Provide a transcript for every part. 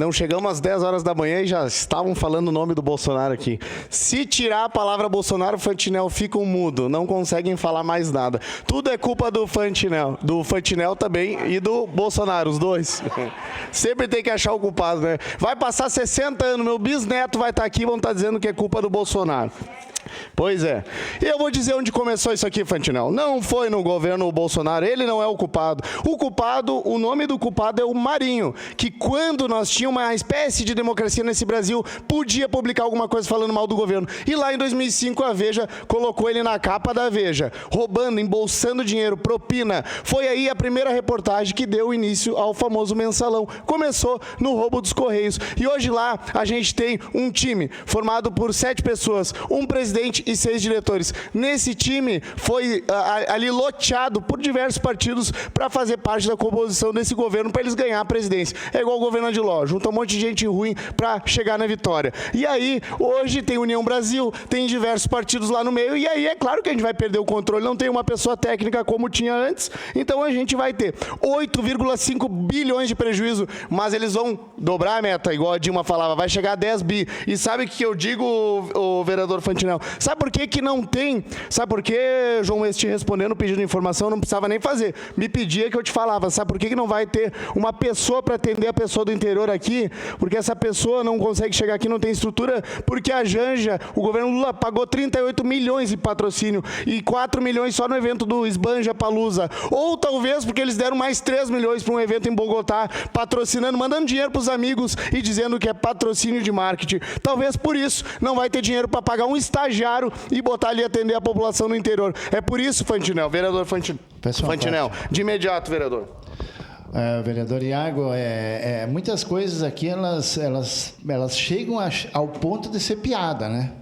Não chegamos às 10 horas da manhã e já estavam falando o nome do Bolsonaro aqui. Se tirar a palavra Bolsonaro, o Fantinel fica um mudo, não conseguem falar mais nada. Tudo é culpa do Fantinel também e do Bolsonaro, os dois. Sempre tem que achar o culpado, né? Vai passar 60 anos, meu bisneto vai estar aqui e vão estar dizendo que é culpa do Bolsonaro. Pois é. E eu vou dizer onde começou isso aqui, Fantinel. Não foi no governo Bolsonaro, ele não é o culpado. O nome do culpado é o Marinho, que quando nós tínhamos uma espécie de democracia nesse Brasil, podia publicar alguma coisa falando mal do governo. E lá em 2005 a Veja colocou ele na capa da Veja, roubando, embolsando dinheiro, propina. Foi aí a primeira reportagem que deu início ao famoso mensalão. Começou no roubo dos Correios. E hoje lá a gente tem um time formado por 7 pessoas, um presidente e 6 diretores. Nesse time foi ali loteado por diversos partidos para fazer parte da composição desse governo, para eles ganhar a presidência. É igual o governo Adiló, junta um monte de gente ruim para chegar na vitória. E aí, hoje tem União Brasil, tem diversos partidos lá no meio, e aí é claro que a gente vai perder o controle, não tem uma pessoa técnica como tinha antes, então a gente vai ter 8,5 bilhões de prejuízo, mas eles vão dobrar a meta, igual a Dilma falava, vai chegar a 10 bi. E sabe o que eu digo, o vereador Fantinel? Sabe por que não tem? Sabe por que, João West, respondendo pedindo de informação, não precisava nem fazer. Me pedia que eu te falava. Sabe por que não vai ter uma pessoa para atender a pessoa do interior aqui? Porque essa pessoa não consegue chegar aqui, não tem estrutura, porque a Janja, o governo Lula, pagou 38 milhões de patrocínio e 4 milhões só no evento do Esbanja Palusa. Ou talvez porque eles deram mais 3 milhões para um evento em Bogotá, patrocinando, mandando dinheiro para os amigos e dizendo que é patrocínio de marketing. Talvez por isso não vai ter dinheiro para pagar um estagiário e botar ali atender a população no interior. É por isso, Fantinel, vereador Fantinel, de imediato, vereador. Vereador Iago, muitas coisas aqui, elas chegam ao ponto de ser piada, né?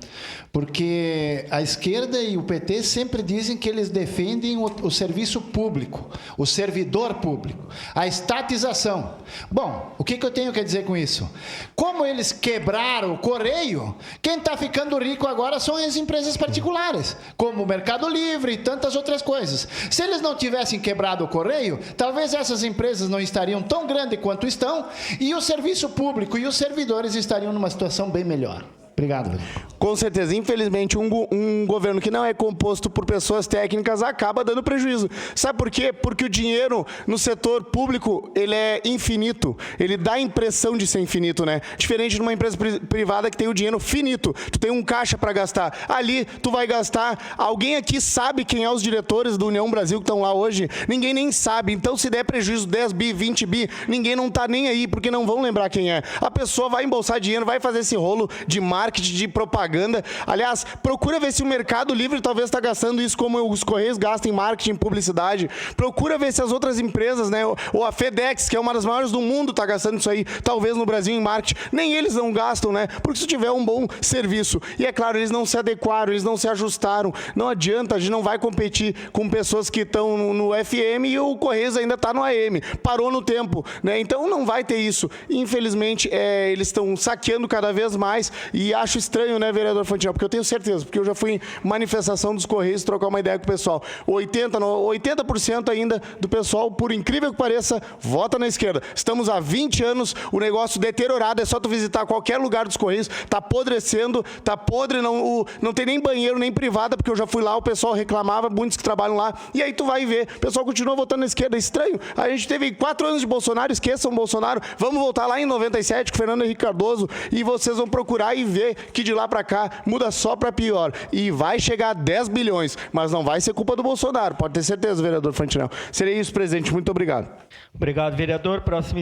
Porque a esquerda e o PT sempre dizem que eles defendem o serviço público, o servidor público, a estatização. Bom, o que eu tenho que dizer com isso? Como eles quebraram o Correio, quem está ficando rico agora são as empresas particulares, como o Mercado Livre e tantas outras coisas. Se eles não tivessem quebrado o Correio, talvez essas empresas não estariam tão grandes quanto estão e o serviço público e os servidores estariam numa situação bem melhor. Obrigado, velho. Com certeza. Infelizmente, um governo que não é composto por pessoas técnicas acaba dando prejuízo. Sabe por quê? Porque o dinheiro no setor público, ele é infinito. Ele dá a impressão de ser infinito, né? Diferente de uma empresa privada que tem o dinheiro finito. Tu tem um caixa para gastar. Ali, tu vai gastar. Alguém aqui sabe quem é os diretores do União Brasil que estão lá hoje? Ninguém nem sabe. Então, se der prejuízo 10 bi, 20 bi, ninguém não tá nem aí, porque não vão lembrar quem é. A pessoa vai embolsar dinheiro, vai fazer esse rolo de marketing, de propaganda. Aliás, procura ver se o Mercado Livre talvez está gastando isso como os Correios gastam em marketing, publicidade. Procura ver se as outras empresas, né, ou a FedEx, que é uma das maiores do mundo, está gastando isso aí, talvez no Brasil em marketing. Nem eles não gastam, né? Porque se tiver um bom serviço. E é claro, eles não se adequaram, eles não se ajustaram. Não adianta, a gente não vai competir com pessoas que estão no FM e o Correios ainda está no AM. Parou no tempo, né? Então não vai ter isso. Infelizmente, eles estão saqueando cada vez mais e acho estranho, né, vereador Fantinel? Porque eu tenho certeza, porque eu já fui em manifestação dos Correios trocar uma ideia com o pessoal. 80% ainda do pessoal, por incrível que pareça, vota na esquerda. Estamos há 20 anos, o negócio deteriorado, é só tu visitar qualquer lugar dos Correios, tá apodrecendo, tá podre, não tem nem banheiro, nem privada, porque eu já fui lá, o pessoal reclamava, muitos que trabalham lá, e aí tu vai ver, o pessoal continua votando na esquerda, é estranho. A gente teve 4 anos de Bolsonaro, esqueçam Bolsonaro, vamos voltar lá em 97 com o Fernando Henrique Cardoso, e vocês vão procurar e ver que de lá para cá muda só para pior. E vai chegar a 10 bilhões, mas não vai ser culpa do Bolsonaro, pode ter certeza, vereador Fantinel. Seria isso, presidente. Muito obrigado. Obrigado, vereador. Próximo